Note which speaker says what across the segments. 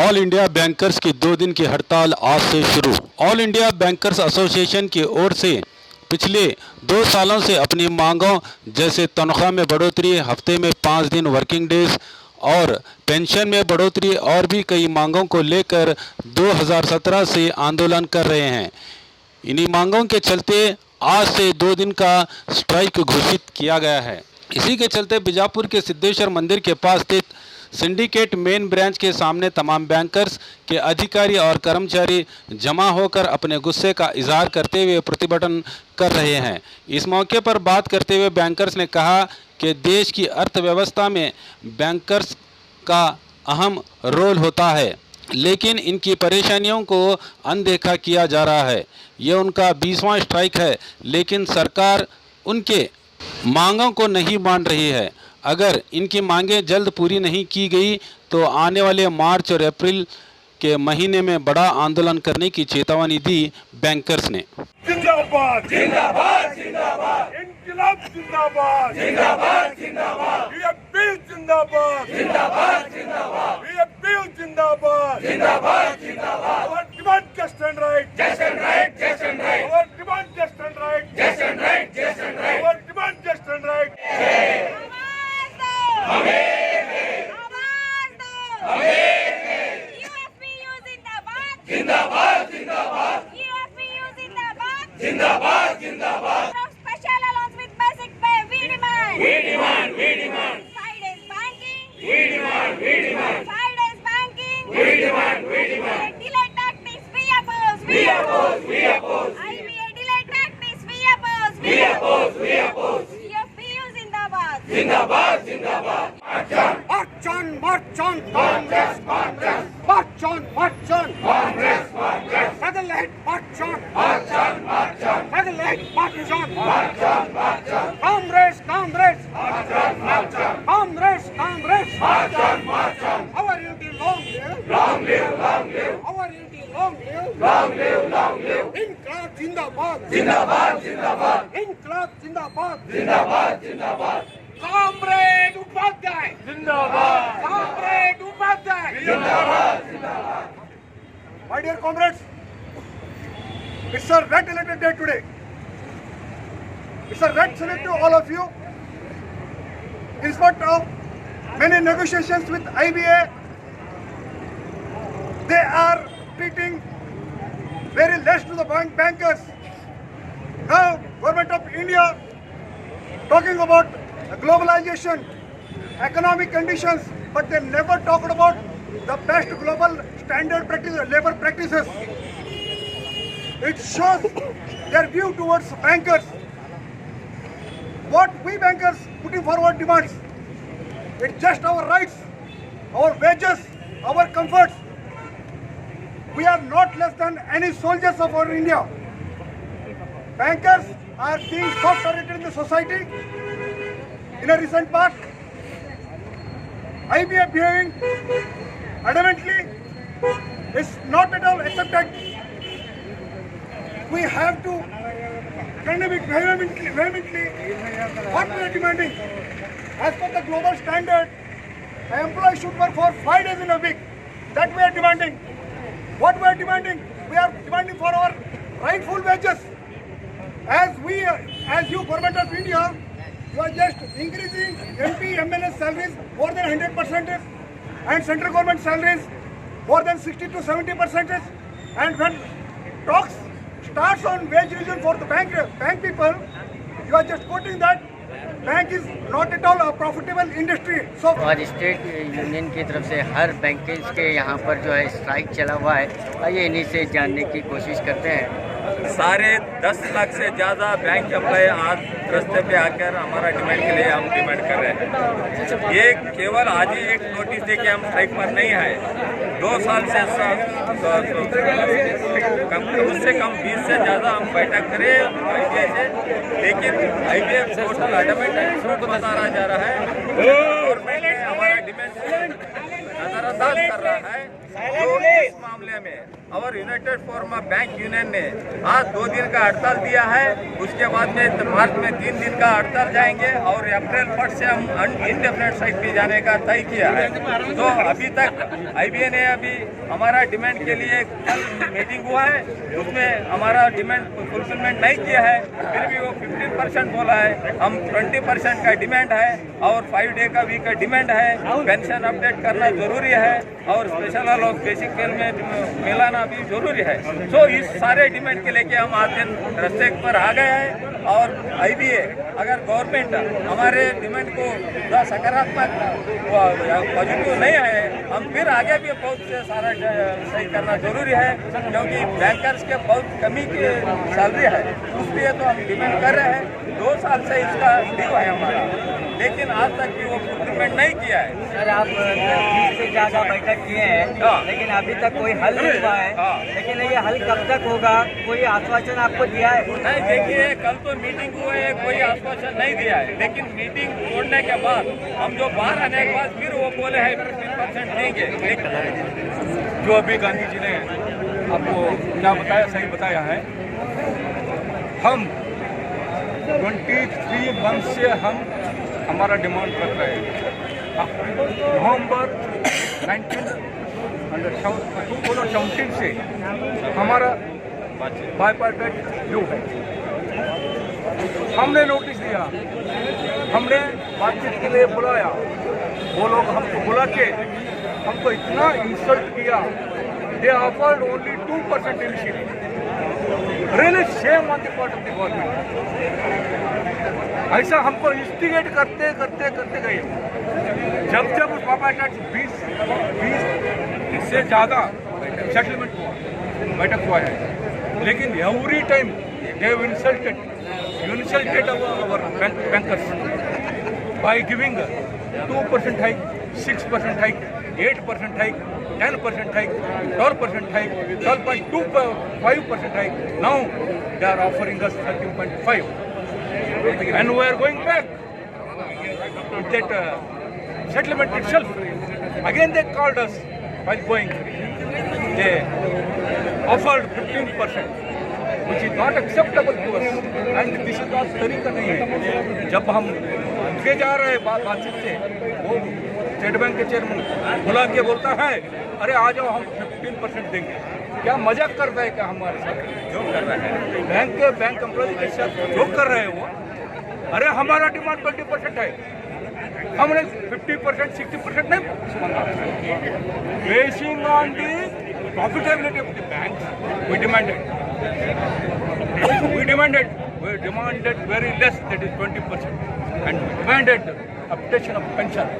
Speaker 1: All India bankers की 2 दिन की हड़ताल आज से शुरू। ऑल इंडिया बैंकर्स एसोसिएशन की ओर से पिछले 2 सालों से अपनी मांगों जैसे तनख्वाह में बढ़ोतरी, हफ्ते में 5 दिन वर्किंग डेज और पेंशन में बढ़ोतरी और भी कई मांगों को लेकर 2017 से आंदोलन कर रहे हैं। इन्हीं मांगों के चलते आज से 2 दिन का स्ट्राइक घोषित किया गया है। इसी के चलते बीजापुर के सिद्धेश्वर मंदिर के पास स्थित सिंडिकेट मेन ब्रांच के सामने तमाम बैंकर्स के अधिकारी और कर्मचारी जमा होकर अपने गुस्से का इजहार करते हुए प्रतिभटन कर रहे हैं। इस मौके पर बात करते हुए बैंकर्स ने कहा कि देश की अर्थव्यवस्था में बैंकर्स का अहम रोल होता है, लेकिन इनकी परेशानियों को अनदेखा किया जा रहा है। ये उनका 20वां स्ट्राइक है, लेकिन सरकार उनके मांगों को नहीं मान रही है। अगर इनकी मांगें जल्द पूरी नहीं की गई तो आने वाले मार्च और अप्रैल के महीने में बड़ा आंदोलन करने की चेतावनी दी बैंकर्स ने।
Speaker 2: जिंदाबाद जिंदाबाद जिंदाबाद इंकलाब जिंदाबाद जिंदाबाद जिंदाबाद बीएफपी जिंदाबाद जिंदाबाद जिंदाबाद बीएफपी जिंदाबाद जिंदाबाद जिंदाबाद our demand just and right just and right just and right our demand just and right just and right just and right our demand just and right जिंदाबाद जिंदाबाद जिंदाबाद जिंदाबाद
Speaker 3: Special allowance with basic pay, we demand.
Speaker 2: we demand
Speaker 3: 5 days banking.
Speaker 2: we demand
Speaker 3: 5 days banking.
Speaker 2: we demand
Speaker 3: Delayed tactics, we oppose.
Speaker 2: we oppose
Speaker 3: IBA delayed tactics, we oppose.
Speaker 2: we oppose
Speaker 3: CFPU Zindabad.
Speaker 2: जिंदाबाद जिंदाबाद
Speaker 4: March on,
Speaker 2: Congress Congress
Speaker 4: march on,
Speaker 2: Congress Congress
Speaker 4: Satellite, march on,
Speaker 2: march on
Speaker 4: satellite, march on,
Speaker 2: march on
Speaker 4: Congress,
Speaker 2: march on
Speaker 4: Congress,
Speaker 2: march on
Speaker 4: our unity long live,
Speaker 2: long live
Speaker 4: our unity long live,
Speaker 2: long live
Speaker 4: Inqilab Zindabad,
Speaker 2: जिंदाबाद
Speaker 4: Inqilab Zindabad,
Speaker 2: जिंदाबाद
Speaker 4: Comrade Upadhyay,
Speaker 2: जिंदाबाद
Speaker 4: Comrade Upadhyay,
Speaker 2: जिंदाबाद
Speaker 4: My dear comrades, it's a red elected day today. It's a red salute to all of you. In spite of many negotiations with IBA, they are treating very less to the bankers. Now, Government of India talking about globalization, economic conditions, but they never talked about the best global standard practices, labor practices. It shows their view towards bankers. What we bankers putting forward demands, it's just our rights, our wages, our comforts. We are not less than any soldiers of our India. Bankers are being soft-targeted in the society. In a recent past, IBA behaving adamantly is not at all accepted. We have to vehemently what we are demanding. As per the global standard, an employee should work for 5 days in a week. That we are demanding. What we are demanding? We are demanding for our rightful wages. As you, Government of India, you are just increasing MP, MLA salaries more than 100% and central government salaries more than 60 to 70%. And when talks starts on wage revision for the bank people, you are just quoting that bank is not at all a profitable industry. So
Speaker 5: आज state union की तरफ से हर bankers के यहाँ पर जो है strike चला हुआ है। आइए इन्हीं से जानने की कोशिश करते हैं।
Speaker 6: सारे 10 लाख से ज़्यादा बैंक एम्प्लॉय आज रास्ते पे आकर हमारा डिमांड के लिए हम डिमांड कर रहे हैं। ये केवल आज ही एक नोटिस दे के हम स्ट्राइक पर नहीं आए। 2 साल से उससे कम 20 से ज़्यादा हम बैठक करें IBA से, लेकिन IBA टोटल एडमेंट बताया जा रहा है। गवर्नमेंट हमारा डिमांड नजरअंदाज कर रहा है। तो इस मामले में और United forum of bank union ने आज 2 दिन का हड़ताल दिया है। उसके बाद में मार्च में 3 दिन का हड़ताल जाएंगे और अप्रैल 1 से हम इंडेफिनिट स्ट्राइक पे जाने का तय किया है। तो अभी तक IBA ने अभी हमारा डिमांड के लिए कल मीटिंग हुआ है, उसमें हमारा डिमांड फुलफिलमेंट नहीं किया है। फिर भी वो 15% बोला है, हम 20% का डिमांड है और 5 डे का वीक का डिमांड है। पेंशन अपडेट करना जरूरी है और स्पेशल अलॉट बेसिक पे में मिलाना भी जरूरी है। तो इस सारे डिमांड के लेके हम आज दिन रास्ते पर आ गए हैं और IBA अगर गवर्नमेंट हमारे डिमांड को सकारात्मक पॉजिटिव नहीं है, हम फिर आगे भी बहुत से सारा सही करना जरूरी है, क्योंकि बैंकर्स के बहुत कमी की सैलरी है, इसलिए तो हम डिमांड कर रहे हैं। 2 साल से इसका ड्यू है हमारा, लेकिन आज तक भी वो फुलफिलमेंट नहीं किया है।
Speaker 5: सर आप 20 से ज़्यादा बैठक किए हैं, लेकिन अभी तक कोई हल नहीं हुआ है। लेकिन ये हल कब तक होगा, कोई आश्वासन आपको दिया है?
Speaker 6: नहीं, देखिए कल तो मीटिंग हुई है, कोई आश्वासन नहीं दिया है, लेकिन मीटिंग छोड़ने के बाद हम जो बाहर आने के बाद फिर वो बोले हैं 15% देंगे।
Speaker 7: जो अभी गांधी जी ने आपको क्या बताया, सही बताया है। हम 23 मंथ से हम हमारा डिमांड कर रहे हैं। नवंबर 2017 से हमारा बाइपार्टाइट ड्यू है। हमने नोटिस दिया, हमने बातचीत के लिए बुलाया, वो लोग हमको बुला के हमको इतना इंसल्ट किया। They offered only 2% initially. Really shame on the part of the government. ऐसा हमको इंस्टिगेट करते करते करते गए। जब जब उस बाइपार्टाइट 20 से ज़्यादा सेटलमेंट हुआ, बैठक हुआ है, लेकिन every time they have insulted our bankers by giving 2% hike, 6% hike, 8% hike, 10% hike, 12% hike, 12.25% hike. Now they are offering us 13.5, and we are going back with that settlement itself. Again they called us while going. They offered 15%. which is not acceptable to us, and this is not तरीका नहीं है। जब हम आगे जा रहे हैं बातचीत से, वो स्टेट बैंक के चेयरमैन बुला के बोलता है, अरे आ जाओ हम 15% देंगे। क्या मजाक करता है क्या हमारे साथ? जो कर रहा है बैंक एम्प्लॉय के साथ जो कर रहे हैं वो, अरे हमारा डिमांड 20% है, हमने 50% 60% नहीं मांगा। Basin on the profitability of the bank we demanded very less, that is 20%, and we demanded updation of pension.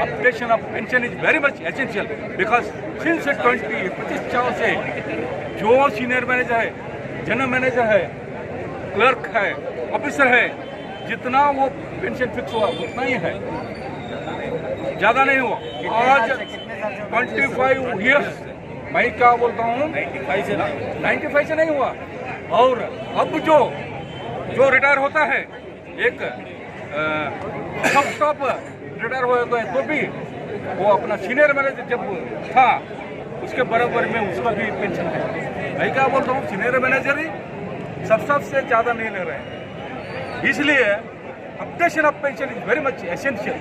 Speaker 7: Updation of pension is very much essential, because since 25 साल से जो सीनियर मैनेजर है, general manager है, clerk है, officer है, जितना वो pension fix हुआ उतना ही है, ज़्यादा नहीं हुआ। आज 25 ईयर्स, मैं क्या बोलता हूँ, 95 से नहीं हुआ। और अब जो रिटायर होता है, एक टॉप रिटायर हो गए तो भी वो अपना सीनियर मैनेजर जब था उसके बराबर में उसका भी पेंशन है। मैं क्या बोलता हूँ, सीनियर मैनेजर ही सबसे ज़्यादा नहीं ले रहे हैं। इसलिए updation of pension is very much essential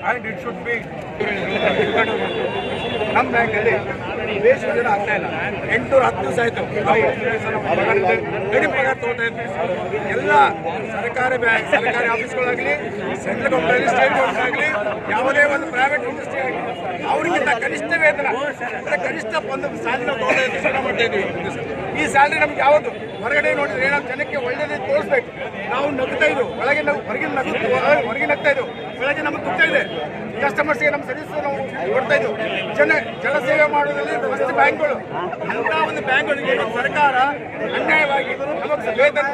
Speaker 7: and it should be.
Speaker 4: ನಮ್ಮ ಬ್ಯಾಂಕಲ್ಲಿ ಬೇಸ್ ಯೋಜನೆ ಆಗ್ತಾ ಇಲ್ಲ. 810 ದಿವಸ ಆಯಿತು. ಗಡಿ ಪಗಾರ ತಗೋತಾ ಇದ್ವಿ. ಎಲ್ಲ ಸರ್ಕಾರಿ ಬ್ಯಾಂಕ್, ಸರ್ಕಾರಿ ಆಫೀಸ್ಗಳಾಗಲಿ, ಸೆಂಟ್ರಲ್ ಗೌರ್ಮೆಂಟ್, ಸ್ಟೇಟ್ ಗೌರ್ಮೆಂಟ್ ಆಗಲಿ, ಯಾವುದೇ ಒಂದು ಪ್ರೈವೇಟ್ ಇಂಡಸ್ಟ್ರಿ ಆಗಲಿ, ಅವರಿಗಿಂತ ಕನಿಷ್ಠ ವೇತನ, ಕನಿಷ್ಠ ಒಂದು ಸ್ಯಾಲರಿ ನಾವು ತಗೊಳ್ತಾ ಮಾಡ್ತಾ ಇದ್ವಿ. ಈ ಸ್ಯಾಲರಿ ನಮ್ಗೆ ಯಾವುದು ಹೊರಗಡೆ ನೋಡಿದ್ರೆ ನಾವು ಜನಕ್ಕೆ ಒಳ್ಳೆಯದೇ ತೋರಿಸ್ಬೇಕು. ನಾವು ನಗ್ತಾ ಇದ್ವು, ಒಳಗೆ ನಾವು ಹೊರಗಿನ ನಗ್ತಾ ಇದ್ವು, ಒಳಗೆ ನಮಗೆ ದುಡ್ತಾ ಇದೆ. ಕಸ್ಟಮರ್ಸ್ಗೆ ನಮ್ಮ ಸರ್ವಿಸ್ ನಾವು ಕೊಡ್ತಾ ಇದ್ವು. ಜನ ಸೇವೆ ಮಾಡೋದ್ರಲ್ಲಿ ಫಸ್ಟ್ ಬ್ಯಾಂಕ್ಗಳು, ಅಂತ ಒಂದು ಬ್ಯಾಂಕ್ಗಳಿಗೆ ಸರ್ಕಾರ ಅನ್ಯಾಯವಾಗಿ ನಮಗೆ ವೇತನ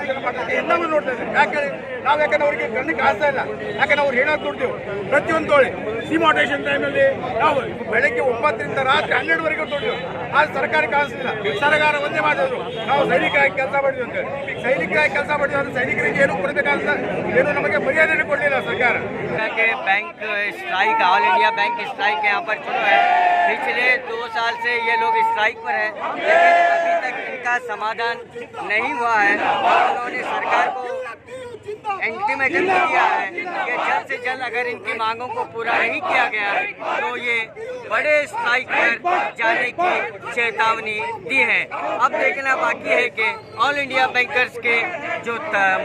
Speaker 4: ಎಲ್ಲವೂ ನೋಡ್ತಾ ಇದೆ. ಯಾಕೆ ನಾವು ಯಾಕಂದ್ರೆ ಅವರಿಗೆ ಕಣ್ಣಿಗೆ ಕಾಣಿಸ್ತಾ ಇಲ್ಲ, ಯಾಕಂದ್ರೆ ಅವ್ರು ಹೇಳೋದು ದುಡ್ತೀವಿ ಪ್ರತಿಯೊಂದು ತೊಳೆ. ಡಿಮಾರ್ಟೇಷನ್ ಟೈಮಲ್ಲಿ ನಾವು ಬೆಳಗ್ಗೆ 9ರಿಂದ ರಾತ್ರಿ 12ವರೆಗೂ ದುಡ್ಡು, ಆದ್ರೆ ಸರ್ಕಾರ ಕಾಣಿಸ್ತಿಲ್ಲ. ಸರ್ಕಾರ ಒಂದೇ ಮಾಡೋದು, ನಾವು ಸೈನಿಕರಾಗಿ ಕೆಲಸ ಮಾಡಿದ್ವಿ ಅಂತ. ಸೈನಿಕರಾಗಿ ಕೆಲಸ ಮಾಡಿದ್ವಿ ಅಂದ್ರೆ ಸೈನಿಕರಿಗೆ ಏನು ಕೊಡಬೇಕಾದ ಏನು ನಮಗೆ ಮರ್ಯಾದೆ ಕೊಡಲಿಲ್ಲ ಸರ್ಕಾರ.
Speaker 5: Bank strike, all India bank strike यहाँ पर शुरू है। पिछले 2 साल से ये लोग स्ट्राइक पर है, लेकिन अभी तक इनका समाधान नहीं हुआ है। उन्होंने सरकार को इंटीमेटम दिया है कि जल्द से जल्द अगर इनकी मांगों को पूरा नहीं किया गया तो ये बड़े स्ट्राइक पर जाने की चेतावनी दी है। अब देखना बाकी है कि ऑल इंडिया बैंकर्स के जो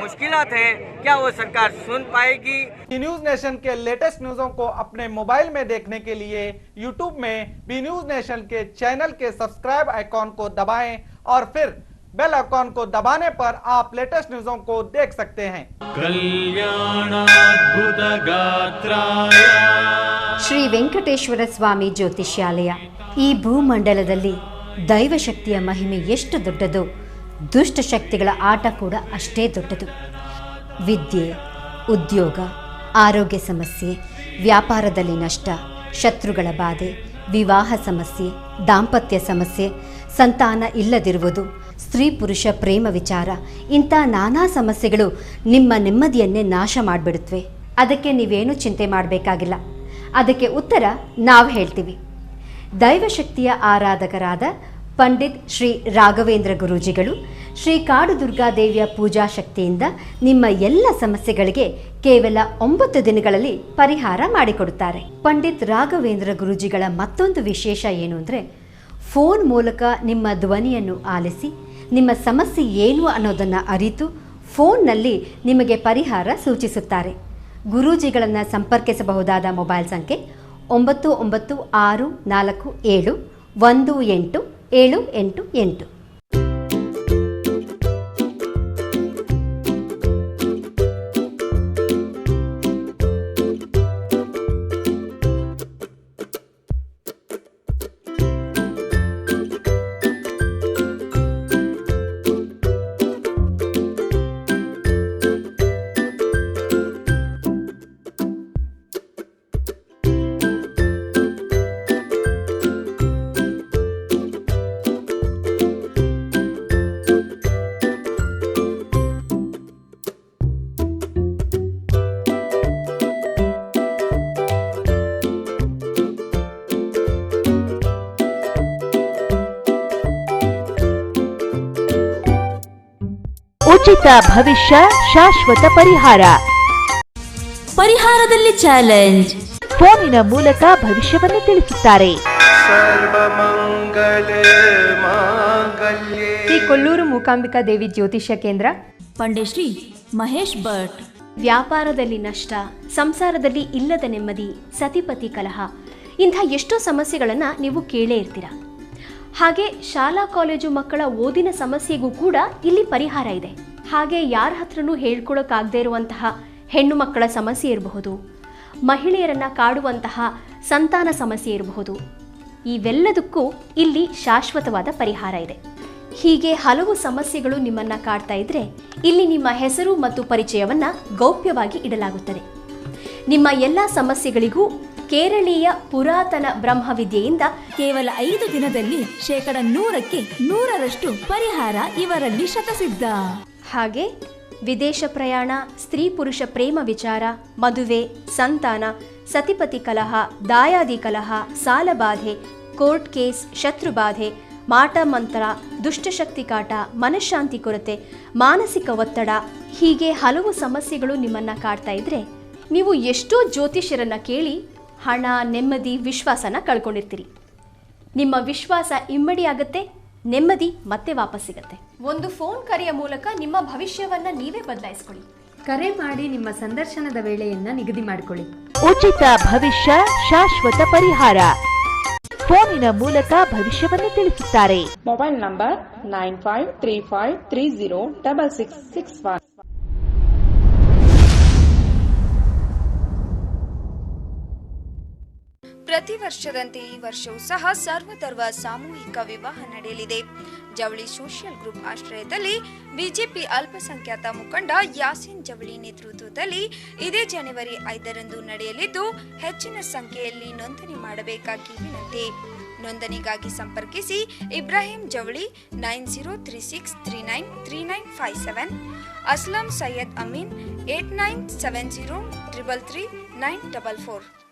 Speaker 5: मुश्किलात हैं क्या वो सरकार सुन पाएगी।
Speaker 8: न्यूज नेशन के लेटेस्ट न्यूज़ों को अपने मोबाइल में देखने के लिए यूट्यूब में बी न्यूज नेशन के चैनल के सब्सक्राइब आइकॉन को दबाएं और फिर बेल आइकॉन को दबाने पर आप लेटेस्ट न्यूज़ों को देख सकते हैं।
Speaker 9: ಶ್ರೀ ವೆಂಕಟೇಶ್ವರ ಸ್ವಾಮಿ ಜ್ಯೋತಿಷ್ಯಾಲಯ. ಈ ಭೂಮಂಡಲದಲ್ಲಿ ದೈವಶಕ್ತಿಯ ಮಹಿಮೆ ಎಷ್ಟು ದೊಡ್ಡದೋ ದುಷ್ಟಶಕ್ತಿಗಳ ಆಟ ಕೂಡ ಅಷ್ಟೇ ದೊಡ್ಡದು. ವಿದ್ಯೆ, ಉದ್ಯೋಗ, ಆರೋಗ್ಯ ಸಮಸ್ಯೆ, ವ್ಯಾಪಾರದಲ್ಲಿ ನಷ್ಟ, ಶತ್ರುಗಳ ಬಾಧೆ, ವಿವಾಹ ಸಮಸ್ಯೆ, ದಾಂಪತ್ಯ ಸಮಸ್ಯೆ, ಸಂತಾನ ಇಲ್ಲದಿರುವುದು, ಸ್ತ್ರೀ ಪುರುಷ ಪ್ರೇಮ ವಿಚಾರ, ಇಂಥ ನಾನಾ ಸಮಸ್ಯೆಗಳು ನಿಮ್ಮ ನೆಮ್ಮದಿಯನ್ನೇ ನಾಶ ಮಾಡಿಬಿಡುತ್ತವೆ. ಅದಕ್ಕೆ ನೀವೇನು ಚಿಂತೆ ಮಾಡಬೇಕಾಗಿಲ್ಲ. ಅದಕ್ಕೆ ಉತ್ತರ ನಾವು ಹೇಳ್ತೀವಿ. ದೈವಶಕ್ತಿಯ ಆರಾಧಕರಾದ ಪಂಡಿತ್ ಶ್ರೀ ರಾಘವೇಂದ್ರ ಗುರೂಜಿಗಳು ಶ್ರೀ ಕಾಡು ದುರ್ಗಾದೇವಿಯ ಪೂಜಾ ಶಕ್ತಿಯಿಂದ ನಿಮ್ಮ ಎಲ್ಲ ಸಮಸ್ಯೆಗಳಿಗೆ ಕೇವಲ 9 ದಿನಗಳಲ್ಲಿ ಪರಿಹಾರ ಮಾಡಿಕೊಡುತ್ತಾರೆ. ಪಂಡಿತ್ ರಾಘವೇಂದ್ರ ಗುರೂಜಿಗಳ ಮತ್ತೊಂದು ವಿಶೇಷ ಏನು ಅಂದರೆ, ಫೋನ್ ಮೂಲಕ ನಿಮ್ಮ ಧ್ವನಿಯನ್ನು ಆಲಿಸಿ ನಿಮ್ಮ ಸಮಸ್ಯೆ ಏನು ಅನ್ನೋದನ್ನು ಅರಿತು ಫೋನ್ನಲ್ಲಿ ನಿಮಗೆ ಪರಿಹಾರ ಸೂಚಿಸುತ್ತಾರೆ. ಗುರೂಜಿಗಳನ್ನು ಸಂಪರ್ಕಿಸಬಹುದಾದ ಮೊಬೈಲ್ ಸಂಖ್ಯೆ 9964471888.
Speaker 10: ಉಚಿತ ಭವಿಷ್ಯ, ಶಾಶ್ವತ ಪರಿಹಾರ. ಪರಿಹಾರದಲ್ಲಿ ಚಾಲೆಂಜ್. ಫೋನಿನ ಮೂಲಕ ಭವಿಷ್ಯವನ್ನು ತಿಳಿಸುತ್ತಾರೆ.
Speaker 9: ಶ್ರೀ ಕೊಲ್ಲೂರು ಮೂಕಾಂಬಿಕಾ ದೇವಿ ಜ್ಯೋತಿಷ್ಯ ಕೇಂದ್ರ,
Speaker 10: ಪಂಡಿಶ್ರೀ ಮಹೇಶ್ ಭಟ್.
Speaker 9: ವ್ಯಾಪಾರದಲ್ಲಿ ನಷ್ಟ, ಸಂಸಾರದಲ್ಲಿ ಇಲ್ಲದ ನೆಮ್ಮದಿ, ಸತಿಪತಿ ಕಲಹ, ಇಂಥ ಎಷ್ಟೋ ಸಮಸ್ಯೆಗಳನ್ನು ನೀವು ಕೇಳೇ ಇರ್ತೀರ. ಹಾಗೆ ಶಾಲಾ ಕಾಲೇಜು ಮಕ್ಕಳ ಓದಿನ ಸಮಸ್ಯೆಗೂ ಕೂಡ ಇಲ್ಲಿ ಪರಿಹಾರ ಇದೆ. ಹಾಗೆ ಯಾರ ಹತ್ರನೂ ಹೇಳ್ಕೊಳಕ್ಕಾಗದೇ ಇರುವಂತಹ ಹೆಣ್ಣು ಮಕ್ಕಳ ಸಮಸ್ಯೆ ಇರಬಹುದು, ಮಹಿಳೆಯರನ್ನು ಕಾಡುವಂತಹ ಸಂತಾನ ಸಮಸ್ಯೆ ಇರಬಹುದು. ಇವೆಲ್ಲದಕ್ಕೂ ಇಲ್ಲಿ ಶಾಶ್ವತವಾದ ಪರಿಹಾರ ಇದೆ. ಹೀಗೆ ಹಲವು ಸಮಸ್ಯೆಗಳು ನಿಮ್ಮನ್ನು ಕಾಡ್ತಾ ಇದ್ರೆ ಇಲ್ಲಿ ನಿಮ್ಮ ಹೆಸರು ಮತ್ತು ಪರಿಚಯವನ್ನು ಗೌಪ್ಯವಾಗಿ ಇಡಲಾಗುತ್ತದೆ. ನಿಮ್ಮ ಎಲ್ಲ ಸಮಸ್ಯೆಗಳಿಗೂ ಕೇರಳೀಯ ಪುರಾತನ ಬ್ರಹ್ಮವಿದ್ಯೆಯಿಂದ
Speaker 10: ಕೇವಲ 5 ದಿನದಲ್ಲಿ 100% ಪರಿಹಾರ ಇವರಲ್ಲಿ ಶತಸಿದ್ಧ.
Speaker 9: ಹಾಗೆ ವಿದೇಶ ಪ್ರಯಾಣ, ಸ್ತ್ರೀ ಪುರುಷ ಪ್ರೇಮ ವಿಚಾರ, ಮದುವೆ, ಸಂತಾನ, ಸತಿಪತಿ ಕಲಹ, ದಾಯಾದಿ ಕಲಹ, ಸಾಲಬಾಧೆ, ಕೋರ್ಟ್ ಕೇಸ್, ಶತ್ರುಬಾಧೆ, ಮಾಟ ಮಂತ್ರ, ದುಷ್ಟಶಕ್ತಿ ಕಾಟ, ಮನಃಶಾಂತಿ ಕೊರತೆ, ಮಾನಸಿಕ ಒತ್ತಡ, ಹೀಗೆ ಹಲವು ಸಮಸ್ಯೆಗಳು ನಿಮ್ಮನ್ನು ಕಾಡ್ತಾ ಇದ್ರೆ ನೀವು ಎಷ್ಟೋ ಜ್ಯೋತಿಷ್ಯರನ್ನು ಕೇಳಿ ಹಣ, ನೆಮ್ಮದಿ, ವಿಶ್ವಾಸನ ಕಳ್ಕೊಂಡಿರ್ತೀರಿ. ನಿಮ್ಮ ವಿಶ್ವಾಸ ಇಮ್ಮಡಿಯಾಗುತ್ತೆ, ನೆಮ್ಮದಿ ಮತ್ತೆ ವಾಪಸ್ ಸಿಗುತ್ತೆ. ಒಂದು ಫೋನ್ ಕರೆಯ ಮೂಲಕ ನಿಮ್ಮ ಭವಿಷ್ಯವನ್ನ ನೀವೇ ಬದಲಾಯಿಸಿಕೊಳ್ಳಿ. ಕರೆ ಮಾಡಿ ನಿಮ್ಮ ಸಂದರ್ಶನದ ವೇಳೆಯನ್ನ ನಿಗದಿ ಮಾಡಿಕೊಳ್ಳಿ.
Speaker 10: ಉಚಿತ ಭವಿಷ್ಯ, ಶಾಶ್ವತ ಪರಿಹಾರ. ಫೋನಿನ ಮೂಲಕ ಭವಿಷ್ಯವನ್ನು ತಿಳಿಸುತ್ತಾರೆ.
Speaker 11: Mobile number 9535306661.
Speaker 12: ಪ್ರತಿ ವರ್ಷದಂತೆ ಈ ವರ್ಷವೂ ಸಹ ಸರ್ವಧರ್ಮ ಸಾಮೂಹಿಕ ವಿವಾಹ ನಡೆಯಲಿದೆ. ಜವಳಿ ಸೋಷಿಯಲ್ ಗ್ರೂಪ್ ಆಶ್ರಯದಲ್ಲಿ ಬಿಜೆಪಿ ಅಲ್ಪಸಂಖ್ಯಾತ ಮುಖಂಡ ಯಾಸೀನ್ ಜವಳಿ ನೇತೃತ್ವದಲ್ಲಿ ಇದೇ ಜನವರಿ 5ರಂದು ನಡೆಯಲಿದ್ದು, ಹೆಚ್ಚಿನ ಸಂಖ್ಯೆಯಲ್ಲಿ ನೋಂದಣಿ ಮಾಡಬೇಕಾಗಿ ವಿನಂತಿ. ನೋಂದಣಿಗಾಗಿ ಸಂಪರ್ಕಿಸಿ ಇಬ್ರಾಹಿಂ ಜವಳಿ 9036393957, ಅಸ್ಲಂ ಸೈಯದ್ ಅಮೀನ್ 8970333944.